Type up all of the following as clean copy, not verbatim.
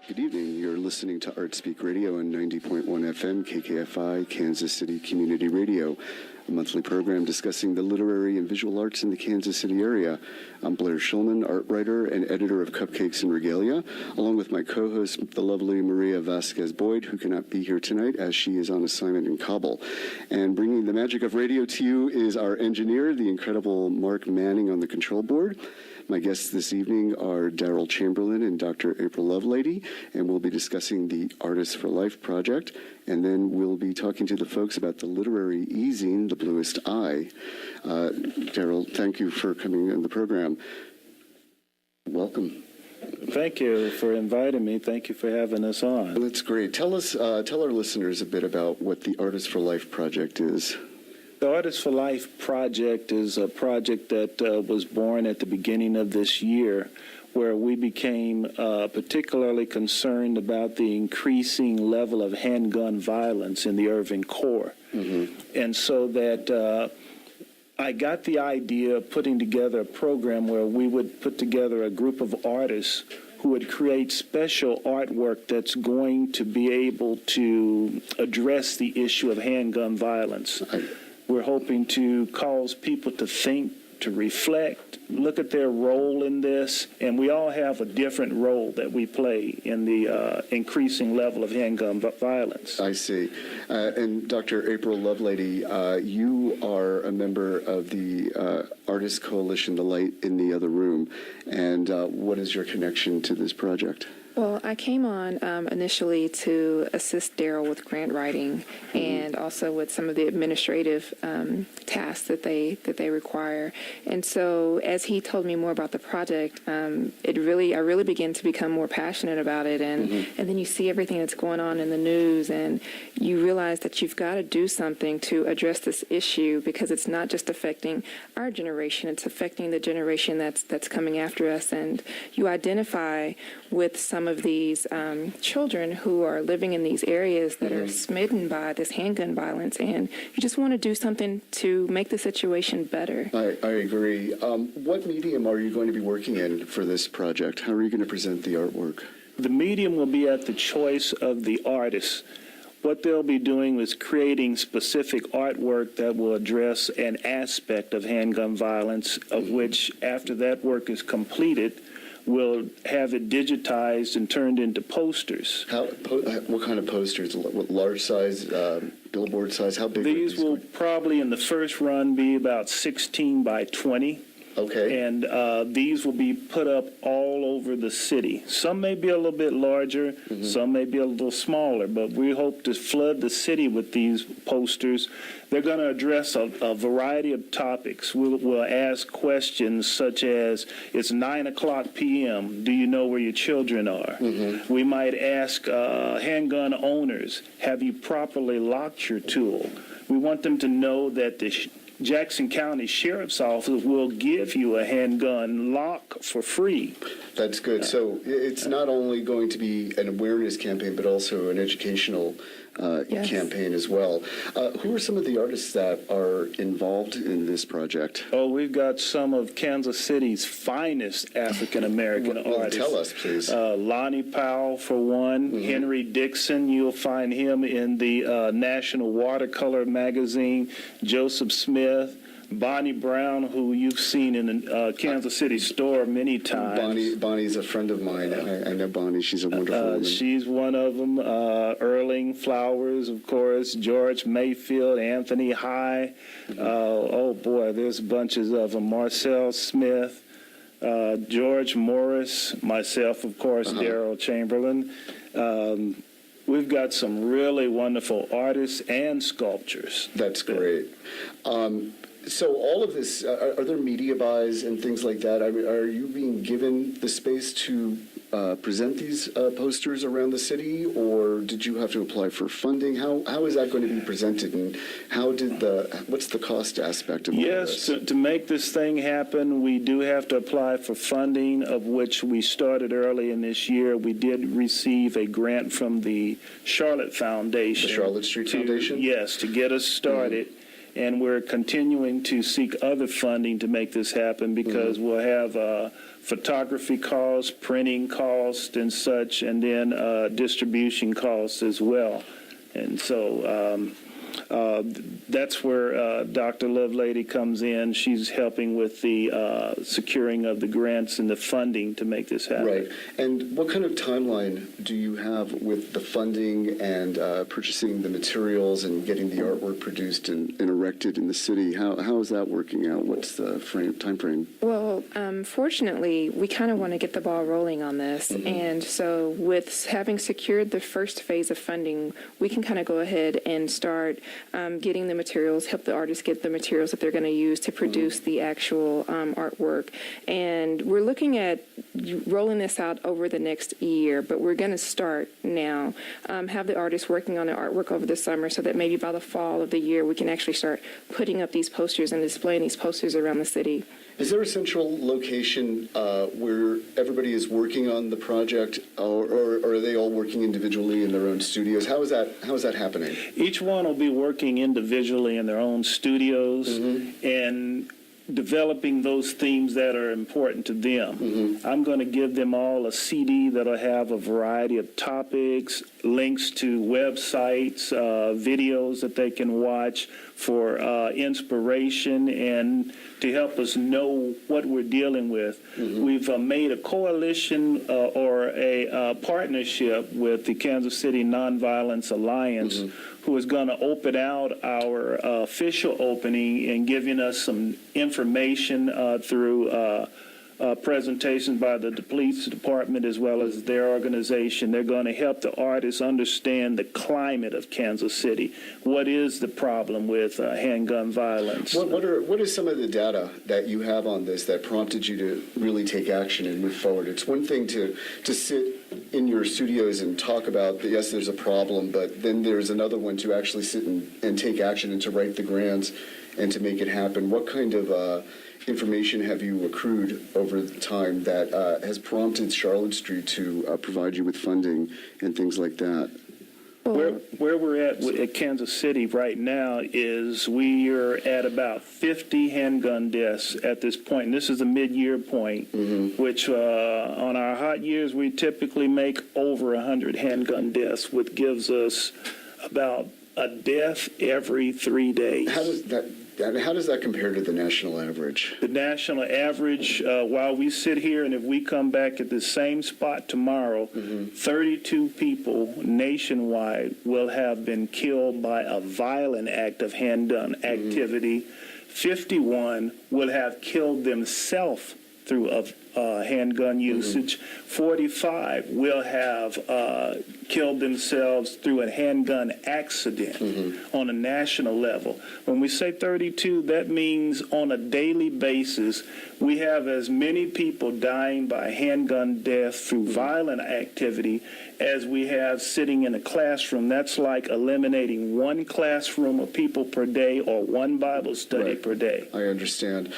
Good evening. You're listening to Art Speak Radio on 90.1 FM, KKFI, Kansas City Community Radio, a monthly program discussing the literary and visual arts in the Kansas City area. I'm Blair Shulman, art writer and editor of Cupcakes and Regalia, along with my co-host, the lovely Maria Vasquez-Boyd, who cannot be here tonight as she is on assignment in Kabul. And bringing the magic of radio to you is our engineer, the incredible Mark Manning on the control board. My guests this evening are Daryl Chamberlain and Dr. April Lovelady, and we'll be discussing the Artists for Life project, and then we'll be talking to the folks about the literary e-zine, The Bluest Eye. Daryl, thank you for coming on the program. Welcome. Thank you for inviting me. Thank you for having us on. That's great. Tell our listeners a bit about what the Artists for Life project is. The Artists for Life project is a project that was born at the beginning of this year, where we became particularly concerned about the increasing level of handgun violence in the urban core. Mm-hmm. And so that I got the idea of putting together a program where we would put together a group of artists who would create special artwork that's going to be able to address the issue of handgun violence. We're hoping to cause people to think, to reflect, look at their role in this, and we all have a different role that we play in the increasing level of handgun violence. I see. And Dr. April Lovelady, you are a member of the Artist Coalition, The Light in the Other Room, and what is your connection to this project? Well, I came on initially to assist Daryl with grant writing and also with some of the administrative tasks that they require. And so, as he told me more about the project, I really began to become more passionate about it. And and then you see everything that's going on in the news, and you realize that you've got to do something to address this issue, because it's not just affecting our generation; it's affecting the generation that's coming after us. And you identify with some of these children who are living in these areas that are smitten by this handgun violence, and you just want to do something to make the situation better. I agree. What medium are you going to be working in for this project? How are you going to present the artwork? The medium will be at the choice of the artist. What they'll be doing is creating specific artwork that will address an aspect of handgun violence, of which, after that work is completed, we'll have it digitized and turned into posters. What kind of posters? What large size, billboard size? How big? These will probably, in the first run, be about 16 by 20. Okay. And these will be put up all over the city. Some may be a little bit larger, some may be a little smaller, but we hope to flood the city with these posters. They're going to address a variety of topics. We'll ask questions such as, it's 9:00 p.m., do you know where your children are? We might ask handgun owners, have you properly locked your tool? We want them to know that the Jackson County Sheriff's Office will give you a handgun lock for free. That's good. So it's not only going to be an awareness campaign, but also an educational campaign as well. Who are some of the artists that are involved in this project? Oh, we've got some of Kansas City's finest African-American artists. Tell us, please. Lonnie Powell, for one. Henry Dixon, you'll find him in the National Watercolor magazine. Joseph Smith. Bonnie Brown, who you've seen in the Kansas City store many times. Bonnie's a friend of mine. I know Bonnie. She's a wonderful woman. She's one of them. Erling Flowers, of course. George Mayfield, Anthony High. Oh, boy, there's bunches of them. Marcel Smith, George Morris, myself, of course, Daryl Chamberlain. We've got some really wonderful artists and sculptors. That's great. So all of this, are there media buys and things like that? I mean, are you being given the space to present these posters around the city, or did you have to apply for funding? How is that going to be presented, and what's the cost aspect of all this? Yes, to make this thing happen, we do have to apply for funding, of which we started early in this year. We did receive a grant from the Charlotte Foundation. The Charlotte Street Foundation? Yes, to get us started. and we're continuing to seek other funding to make this happen because we'll have photography costs, printing costs, and such, and then distribution costs as well. And so that's where Dr. Lovelady comes in. She's helping with the securing of the grants and the funding to make this happen. Right. And what kind of timeline do you have with the funding and purchasing the materials and getting the artwork produced and erected in the city? How is that working out? What's the time frame? Well, fortunately, we kind of want to get the ball rolling on this. And so with having secured the first phase of funding, we can kind of go ahead and start getting the materials, help the artists get the materials that they're going to use to produce the actual artwork. And we're looking at rolling this out over the next year, but we're going to start now, have the artists working on the artwork over the summer so that maybe by the fall of the year we can actually start putting up these posters and displaying these posters around the city. Is there a central location where everybody is working on the project, or are they all working individually in their own studios? How is that happening? Each one will be working individually in their own studios and developing those themes that are important to them. I'm going to give them all a CD that'll have a variety of topics, links to websites, videos that they can watch for inspiration and to help us know what we're dealing with. We've made a coalition or a partnership with the Kansas City Nonviolence Alliance, who is going to open out our official opening and giving us some information through presentations by the police department as well as their organization. They're going to help the artists understand the climate of Kansas City. What is the problem with handgun violence? What is some of the data that you have on this that prompted you to really take action and move forward? It's one thing to sit in your studios and talk about that, yes, there's a problem, but then there's another one to actually sit and take action and to write the grants and to make it happen. What kind of information have you accrued over the time that has prompted Charlotte Street to provide you with funding and things like that? Where we're at Kansas City right now is we are at about 50 handgun deaths at this point. And this is a mid-year point, which on our hot years, we typically make over 100 handgun deaths, which gives us about a death every 3 days. How does that compare to the national average? The national average, while we sit here and if we come back at the same spot tomorrow, 32 people nationwide will have been killed by a violent act of handgun activity. 51 will have killed themselves through a handgun usage. 45 will have killed themselves through a handgun accident on a national level. When we say 32, that means on a daily basis, we have as many people dying by handgun death through violent activity as we have sitting in a classroom. That's like eliminating one classroom of people per day or one Bible study per day. I understand.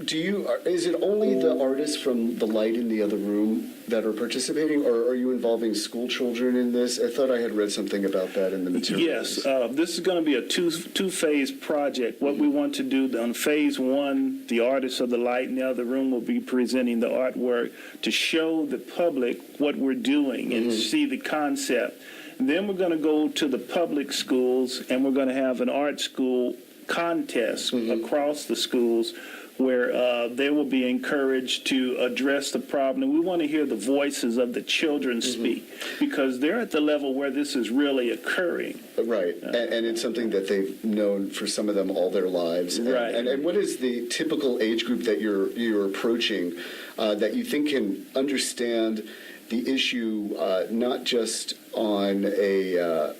Is it only the artists from the Light in the Other Room that are participating, or are you involving school children in this? I thought I had read something about that in the materials. Yes, this is going to be a two-phase project. What we want to do on phase one, the artists of the Light in the Other Room will be presenting the artwork to show the public what we're doing and see the concept. And then we're going to go to the public schools, and we're going to have an art school contest across the schools where they will be encouraged to address the problem. And we want to hear the voices of the children speak because they're at the level where this is really occurring. Right, and it's something that they've known for some of them all their lives. Right. And what is the typical age group that you're approaching that you think can understand the issue not just on a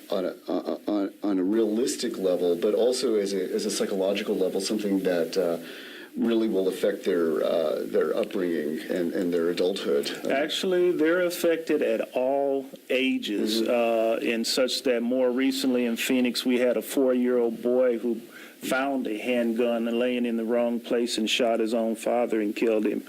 realistic level, but also as a psychological level, something that really will affect their upbringing and their adulthood? Actually, they're affected at all ages, in such that more recently in Phoenix, we had a 4-year-old boy who found a handgun laying in the wrong place and shot his own father and killed him.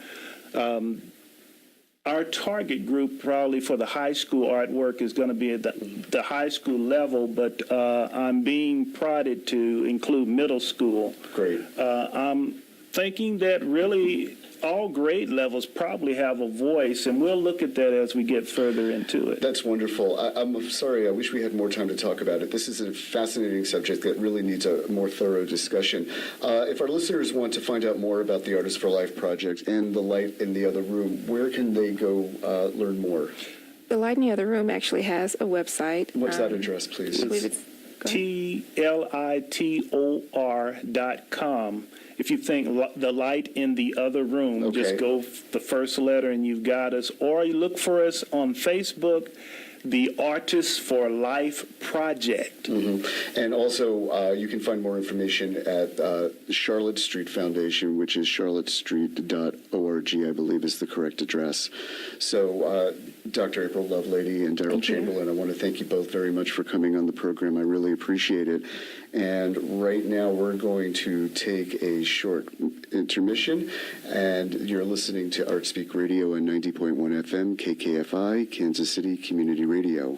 our target group probably for the high school artwork is going to be at the high school level, but I'm being prodded to include middle school. Great. I'm thinking that really all grade levels probably have a voice, and we'll look at that as we get further into it. That's wonderful. I'm sorry, I wish we had more time to talk about it. This is a fascinating subject that really needs a more thorough discussion. If our listeners want to find out more about the Artists for Life project and the Light in the Other Room, where can they go learn more? The Light in the Other Room actually has a website. What's that address, please? I believe it's TLITOR.com. If you think the Light in the Other Room, Okay. just go the first letter and you've got us. Or you look for us on Facebook, the Artists for Life Project. Mm-hmm. And also, you can find more information at Charlotte Street Foundation, which is charlottestreet.org, I believe is the correct address. So, Dr. April Lovelady and Daryl Chamberlain, I want to thank you both very much for coming on the program. I really appreciate it. And right now, we're going to take a short intermission, and you're listening to ArtSpeak Radio on 90.1 FM, KKFI, Kansas City Community Radio.